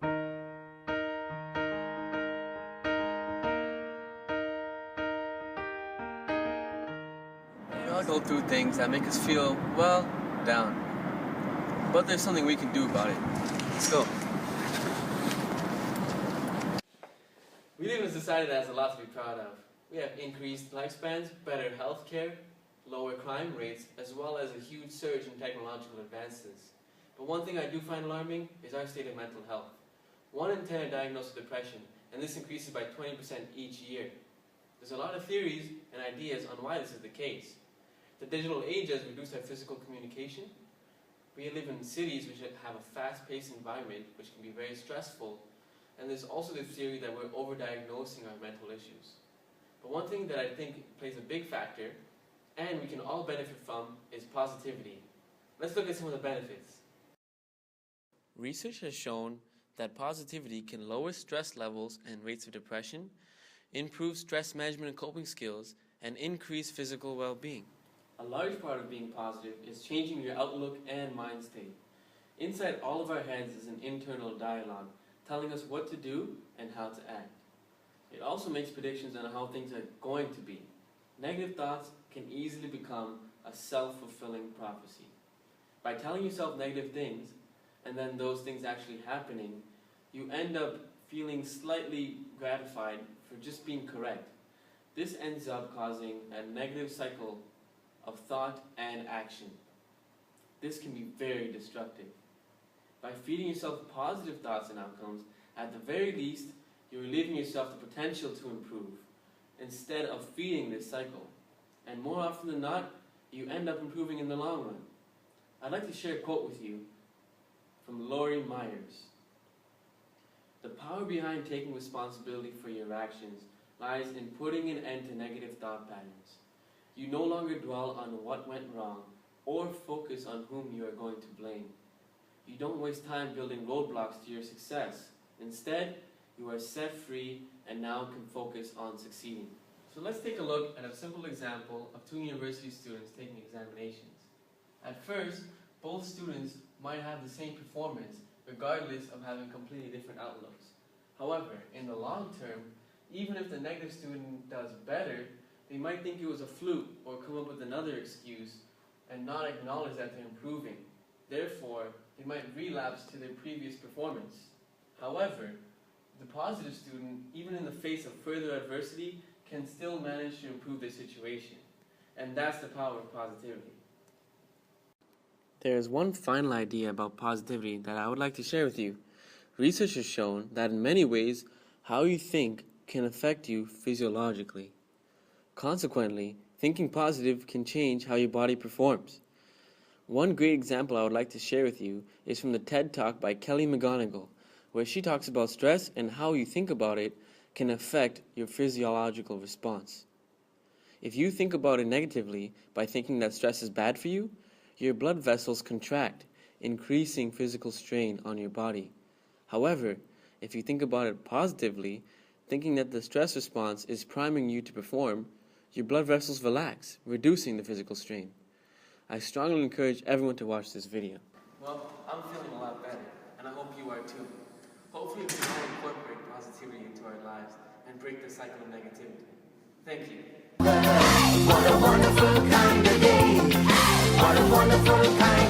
We all go through things that make us feel, well, down. But there's something we can do about it. Let's go. We live in a society that has a lot to be proud of. We have increased lifespans, better health care, lower crime rates, as well as a huge surge in technological advances. But one thing I do find alarming is our state of mental health. 1 in 10 are diagnosed with depression, and this increases by 20% each year. There's a lot of theories and ideas on why this is the case. The digital age has reduced our physical communication. We live in cities which have a fast-paced environment, which can be very stressful. And there's also the theory that we're overdiagnosing our mental issues. But one thing that I think plays a big factor, and we can all benefit from, is positivity. Let's look at some of the benefits. Research has shown that positivity can lower stress levels and rates of depression, improve stress management and coping skills, and increase physical well-being. A large part of being positive is changing your outlook and mind state. Inside all of our heads is an internal dialogue telling us what to do and how to act. It also makes predictions on how things are going to be. Negative thoughts can easily become a self-fulfilling prophecy. By telling yourself negative things, and then those things actually happening, you end up feeling slightly gratified for just being correct. This ends up causing a negative cycle of thought and action. This can be very destructive. By feeding yourself positive thoughts and outcomes, at the very least, you're relieving yourself the potential to improve, instead of feeding this cycle. And more often than not, you end up improving in the long run. I'd like to share a quote with you from Lori Myers. The power behind taking responsibility for your actions lies in putting an end to negative thought patterns. You no longer dwell on what went wrong or focus on whom you are going to blame. You don't waste time building roadblocks to your success. Instead, you are set free and now can focus on succeeding. So let's take a look at a simple example of two university students taking examinations. At first, both students might have the same performance regardless of having completely different outlooks. However, in the long term, even if the negative student does better, they might think it was a fluke or come up with another excuse and not acknowledge that they're improving. Therefore, they might relapse to their previous performance. However, the positive student, even in the face of further adversity, can still manage to improve their situation. And that's the power of positivity. There is one final idea about positivity that I would like to share with you. Research has shown that in many ways, how you think can affect you physiologically. Consequently, thinking positive can change how your body performs. One great example I would like to share with you is from the TED Talk by Kelly McGonigal, where she talks about stress and how you think about it can affect your physiological response. If you think about it negatively by thinking that stress is bad for you, your blood vessels contract, increasing physical strain on your body. However, if you think about it positively, thinking that the stress response is priming you to perform, your blood vessels relax, reducing the physical strain. I strongly encourage everyone to watch this video. Well, I'm feeling a lot better, and I hope you are too. Hopefully we can all incorporate positivity into our lives and break the cycle of negativity. Thank you. What a wonderful kind of day. What a wonderful kind